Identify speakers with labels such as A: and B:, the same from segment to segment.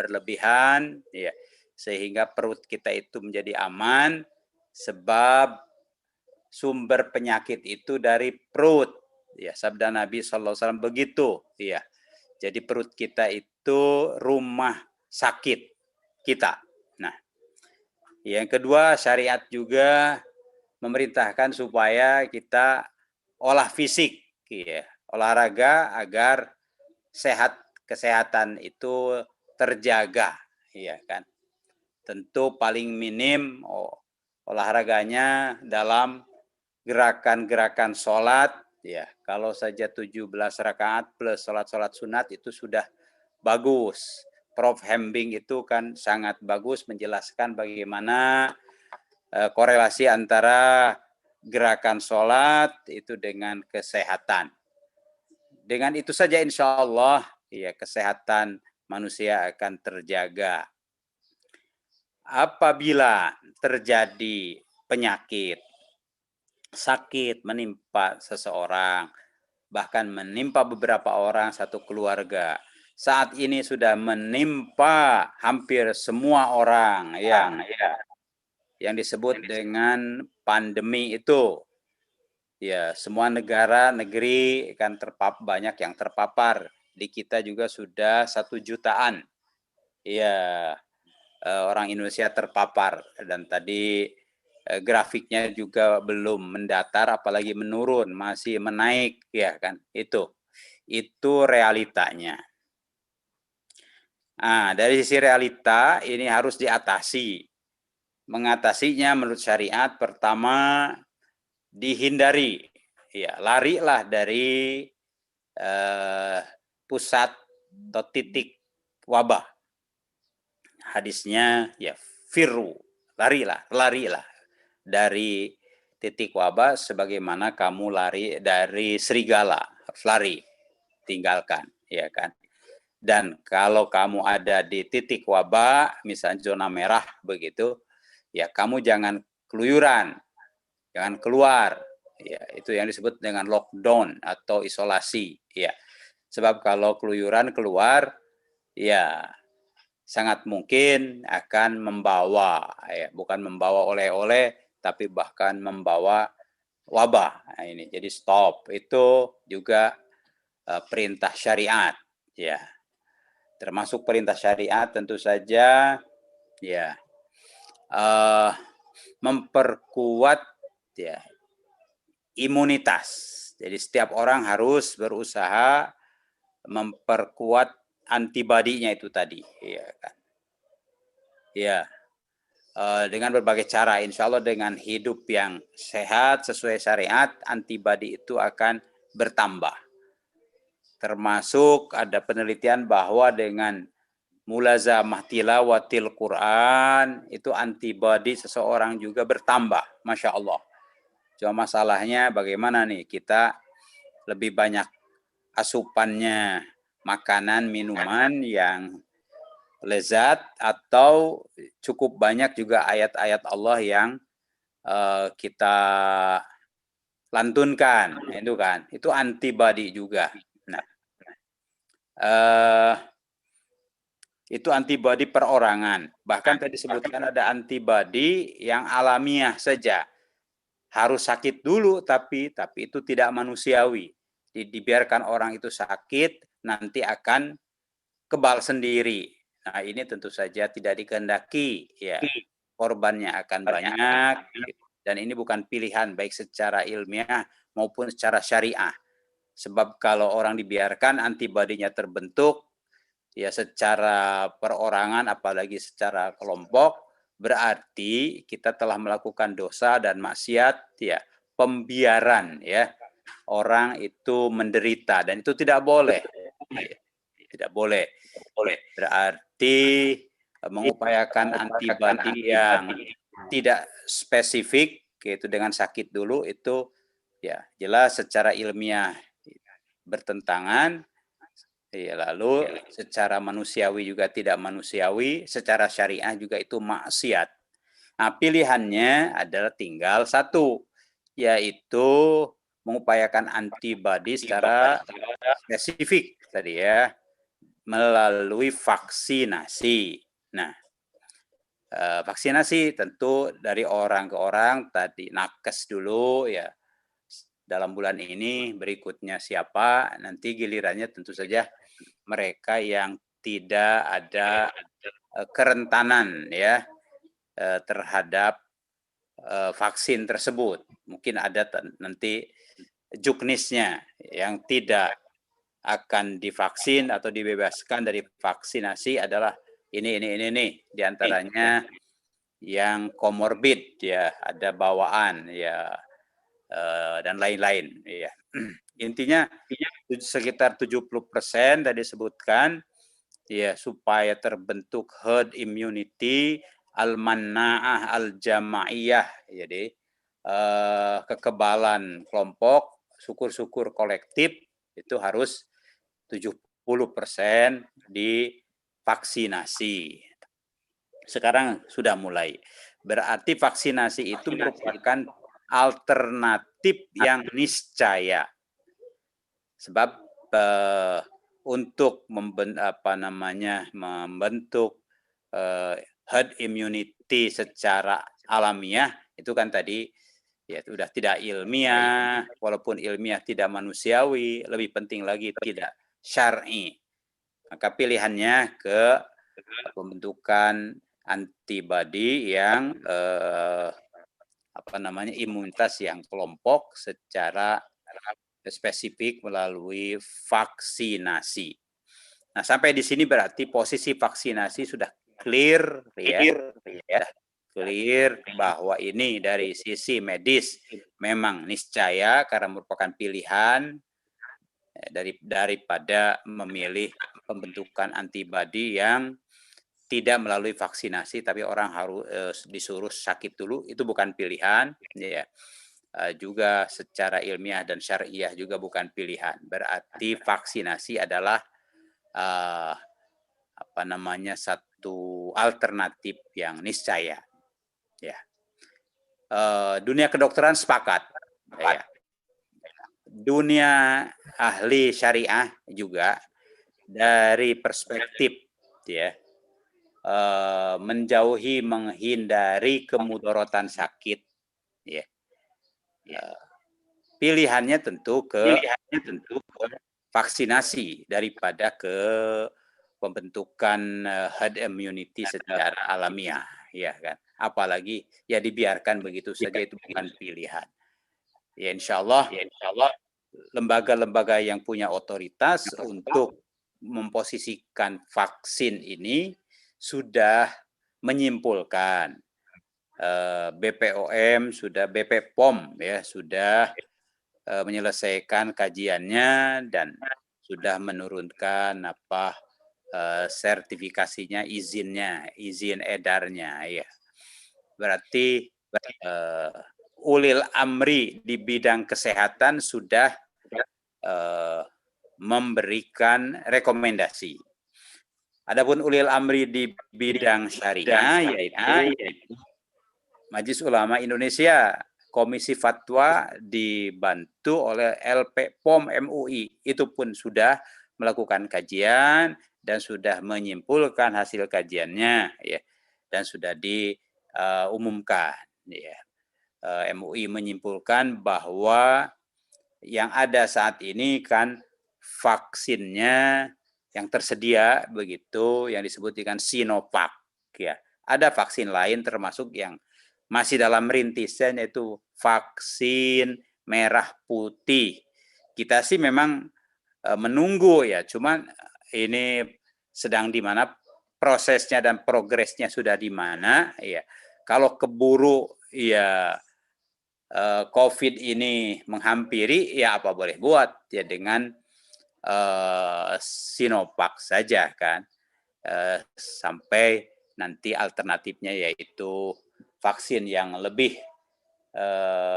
A: berlebihan, ya, sehingga perut kita itu menjadi aman, sebab sumber penyakit itu dari perut. Ya, sabda Nabi SAW begitu. Ya, jadi perut kita itu rumah sakit kita. Nah, yang kedua, syariat juga memerintahkan supaya kita olah fisik, ya, olahraga agar kesehatan itu terjaga, ya kan. Tentu paling minim olahraganya dalam gerakan-gerakan sholat, ya. Kalau saja 17 rakaat plus sholat-sholat sunat itu sudah bagus. Prof. Hembing itu kan sangat bagus menjelaskan bagaimana korelasi antara gerakan sholat itu dengan kesehatan. Dengan itu saja insya Allah ya, kesehatan manusia akan terjaga. Apabila terjadi penyakit, sakit menimpa seseorang, bahkan menimpa beberapa orang satu keluarga, saat ini sudah menimpa hampir semua orang yang disebut dengan pandemi itu. Ya, semua negara, negeri kan banyak yang terpapar. Di kita juga sudah 1 jutaan. Ya, orang Indonesia terpapar. Dan tadi grafiknya juga belum mendatar, apalagi menurun, masih menaik, ya kan? Itu realitanya. Nah, dari sisi realita ini harus diatasi. Mengatasinya menurut syariat pertama dihindari, ya, larilah dari pusat atau titik wabah. Hadisnya ya firru, larilah dari titik wabah sebagaimana kamu lari dari serigala, harus lari, tinggalkan, ya kan. Dan kalau kamu ada di titik wabah, misalnya zona merah begitu, ya kamu jangan keluyuran, jangan keluar. Ya, itu yang disebut dengan lockdown atau isolasi. Ya, sebab kalau keluyuran keluar, ya sangat mungkin akan membawa, ya, bukan membawa oleh-oleh, tapi bahkan membawa wabah. Nah, ini jadi stop. Itu juga perintah syariat. Ya, termasuk perintah syariat tentu saja, ya, memperkuat, ya, imunitas. Jadi setiap orang harus berusaha memperkuat antibodinya itu tadi, ya kan. Ya, dengan berbagai cara, insya Allah dengan hidup yang sehat sesuai syariat, antibodi itu akan bertambah. Termasuk ada penelitian bahwa dengan mulazamah tilawatil Quran itu antibodi seseorang juga bertambah, masya Allah. Cuma masalahnya bagaimana nih kita lebih banyak asupannya makanan, minuman yang lezat, atau cukup banyak juga ayat-ayat Allah yang kita lantunkan, itu kan, itu antibodi juga. Nah, itu antibodi perorangan. Bahkan tadi disebutkan ada antibodi yang alamiah saja. Harus sakit dulu, tapi itu tidak manusiawi. Dibiarkan orang itu sakit, nanti akan kebal sendiri. Nah, ini tentu saja tidak dikehendaki, ya. Korbannya akan banyak, dan ini bukan pilihan baik secara ilmiah maupun secara syariah. Sebab kalau orang dibiarkan antibodinya terbentuk, ya secara perorangan apalagi secara kelompok, berarti kita telah melakukan dosa dan maksiat, ya, pembiaran, ya, orang itu menderita, dan itu tidak boleh, ya, tidak boleh. Berarti mengupayakan antibodi yang tidak spesifik, yaitu dengan sakit dulu, itu ya jelas secara ilmiah bertentangan. Ya, lalu secara manusiawi juga tidak manusiawi, secara syariah juga itu maksiat. Nah, pilihannya adalah tinggal satu, yaitu mengupayakan antibodi secara spesifik tadi, ya, melalui vaksinasi. Nah, vaksinasi tentu dari orang ke orang, tadi nakes dulu ya, dalam bulan ini, berikutnya siapa, nanti gilirannya tentu saja mereka yang tidak ada kerentanan ya terhadap vaksin tersebut. Mungkin ada nanti juknisnya yang tidak akan divaksin atau dibebaskan dari vaksinasi adalah ini diantaranya yang komorbid ya, ada bawaan ya dan lain-lain ya. Intinya sekitar 70% tadi disebutkan ya, supaya terbentuk herd immunity al-mana'ah al-jamaiyah. Jadi kekebalan kelompok, syukur-syukur kolektif itu harus 70% divaksinasi. Sekarang sudah mulai. Berarti vaksinasi itu merupakan alternatif yang niscaya. Sebab untuk membentuk herd immunity secara alamiah itu kan tadi ya sudah tidak ilmiah, walaupun ilmiah tidak manusiawi, lebih penting lagi tidak syar'i. Maka pilihannya ke pembentukan antibodi yang imunitas yang kelompok secara spesifik melalui vaksinasi. Nah, sampai di sini berarti posisi vaksinasi sudah clear ya. Clear bahwa ini dari sisi medis memang niscaya karena merupakan pilihan daripada memilih pembentukan antibodi yang tidak melalui vaksinasi tapi orang harus disuruh sakit dulu, itu bukan pilihan ya. Juga secara ilmiah dan syariah juga bukan pilihan. Berarti vaksinasi adalah satu alternatif yang niscaya. Ya. Dunia kedokteran sepakat. Ya. Dunia ahli syariah juga dari perspektif ya menghindari kemudorotan sakit ya. Pilihannya tentu ke vaksinasi daripada ke pembentukan herd immunity secara alamiah ya kan. Apalagi ya dibiarkan begitu saja, itu bukan pilihan. Ya insya Allah lembaga-lembaga yang punya otoritas untuk memposisikan vaksin ini sudah menyimpulkan, BPOM sudah, BPOM ya sudah menyelesaikan kajiannya dan sudah menurunkan sertifikasinya, izin edarnya ya. Berarti ulil amri di bidang kesehatan sudah memberikan rekomendasi. Adapun ulil amri di bidang syariah yaitu Majelis Ulama Indonesia, Komisi Fatwa dibantu oleh LP-POM MUI, itu pun sudah melakukan kajian dan sudah menyimpulkan hasil kajiannya ya, dan sudah diumumkan ya. MUI menyimpulkan bahwa yang ada saat ini kan vaksinnya yang tersedia begitu, yang disebut dengan Sinovac ya. Ada vaksin lain termasuk yang masih dalam rintisan, yaitu vaksin merah putih. Kita sih memang menunggu ya, cuman ini sedang di mana prosesnya dan progresnya sudah di mana ya. Kalau keburu ya COVID ini menghampiri ya apa boleh buat ya, dengan Sinovac saja kan, sampai nanti alternatifnya yaitu vaksin yang lebih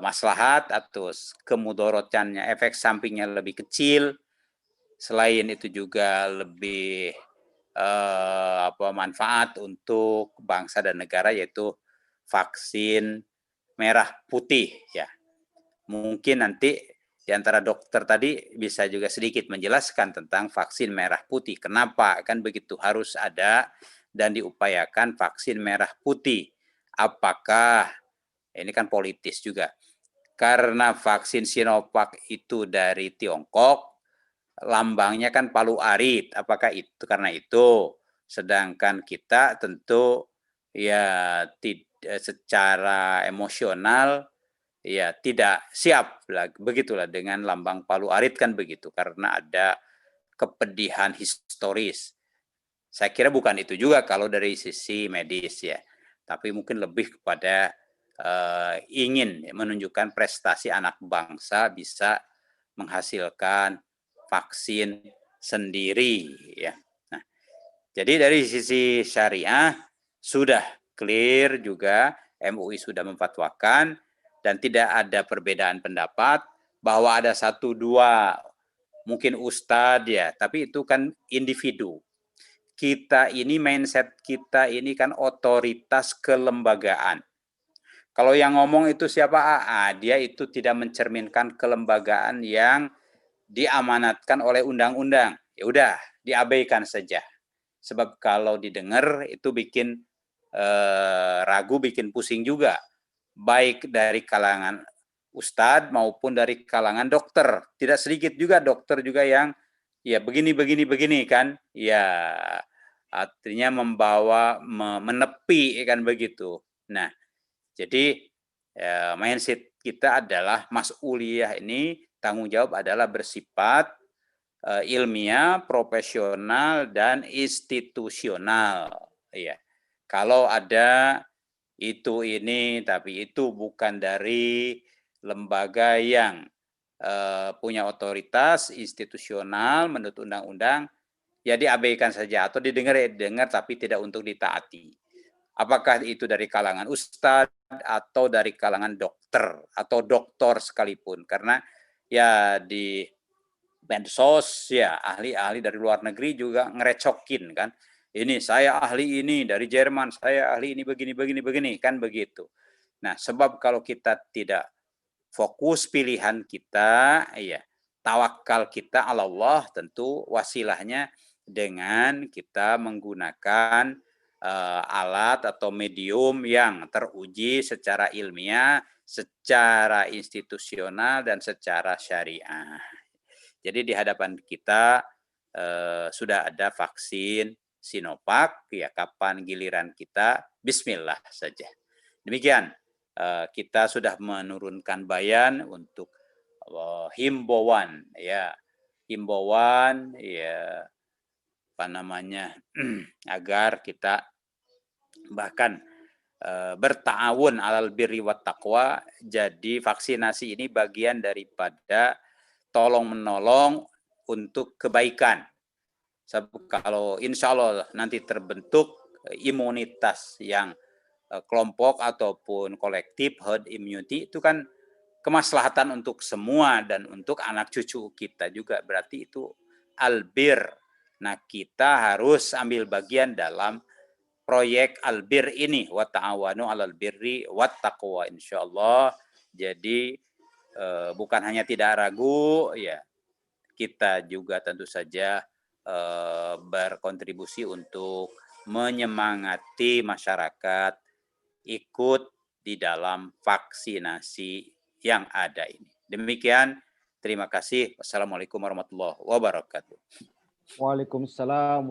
A: maslahat atau kemudorotannya, efek sampingnya lebih kecil, selain itu juga lebih manfaat untuk bangsa dan negara, yaitu vaksin merah putih ya. Mungkin nanti di antara dokter tadi bisa juga sedikit menjelaskan tentang vaksin merah putih. Kenapa kan begitu harus ada dan diupayakan vaksin merah putih? Apakah ini kan politis juga? Karena vaksin Sinovac itu dari Tiongkok, lambangnya kan palu arit. Apakah itu karena itu? Sedangkan kita tentu ya tidak secara emosional ya tidak siap begitulah dengan lambang palu arit kan begitu karena ada kepedihan historis. Saya kira bukan itu juga kalau dari sisi medis ya, tapi mungkin lebih kepada ingin menunjukkan prestasi anak bangsa bisa menghasilkan vaksin sendiri ya. Nah, jadi dari sisi syariah sudah clear juga, MUI sudah memfatwakan dan tidak ada perbedaan pendapat bahwa ada satu dua mungkin ustadz ya, tapi itu kan individu. Kita ini mindset kita ini kan otoritas kelembagaan. Kalau yang ngomong itu siapa? Dia itu tidak mencerminkan kelembagaan yang diamanatkan oleh undang-undang. Ya udah, diabaikan saja. Sebab kalau didengar itu bikin ragu, bikin pusing juga. Baik dari kalangan ustadz maupun dari kalangan dokter. Tidak sedikit juga dokter juga yang ya begini kan. Ya artinya membawa menepi kan begitu. Nah, jadi mindset kita adalah mas'uliyah ini tanggung jawab adalah bersifat ilmiah, profesional dan institusional. Iya. Kalau ada itu ini tapi itu bukan dari lembaga yang punya otoritas institusional menurut undang-undang, ya diabaikan saja atau didengar tapi tidak untuk ditaati. Apakah itu dari kalangan ustadz atau dari kalangan dokter atau doktor sekalipun, karena ya di medsos ya ahli-ahli dari luar negeri juga ngerecokin kan, ini saya ahli ini dari Jerman, saya ahli ini begini kan begitu. Nah, sebab kalau kita tidak fokus pilihan kita, ya tawakal kita Allah, tentu wasilahnya dengan kita menggunakan alat atau medium yang teruji secara ilmiah, secara institusional dan secara syariah. Jadi di hadapan kita sudah ada vaksin Sinovac, ya kapan giliran kita, bismillah saja. Demikian, kita sudah menurunkan bayan untuk himbauan ya apa namanya agar kita bahkan berta'awun alal birri wat taqwa. Jadi vaksinasi ini bagian daripada tolong menolong untuk kebaikan. Kalau insya Allah nanti terbentuk imunitas yang kelompok ataupun kolektif herd immunity, itu kan kemaslahatan untuk semua dan untuk anak cucu kita juga, berarti itu albir. Nah, kita harus ambil bagian dalam proyek albir ini, wa ta'awanu 'alal birri wat taqwa insyaallah. Jadi bukan hanya tidak ragu ya, kita juga tentu saja berkontribusi untuk menyemangati masyarakat ikut di dalam vaksinasi yang ada ini. Demikian, terima kasih. Wassalamualaikum warahmatullahi wabarakatuh.
B: Waalaikumsalam.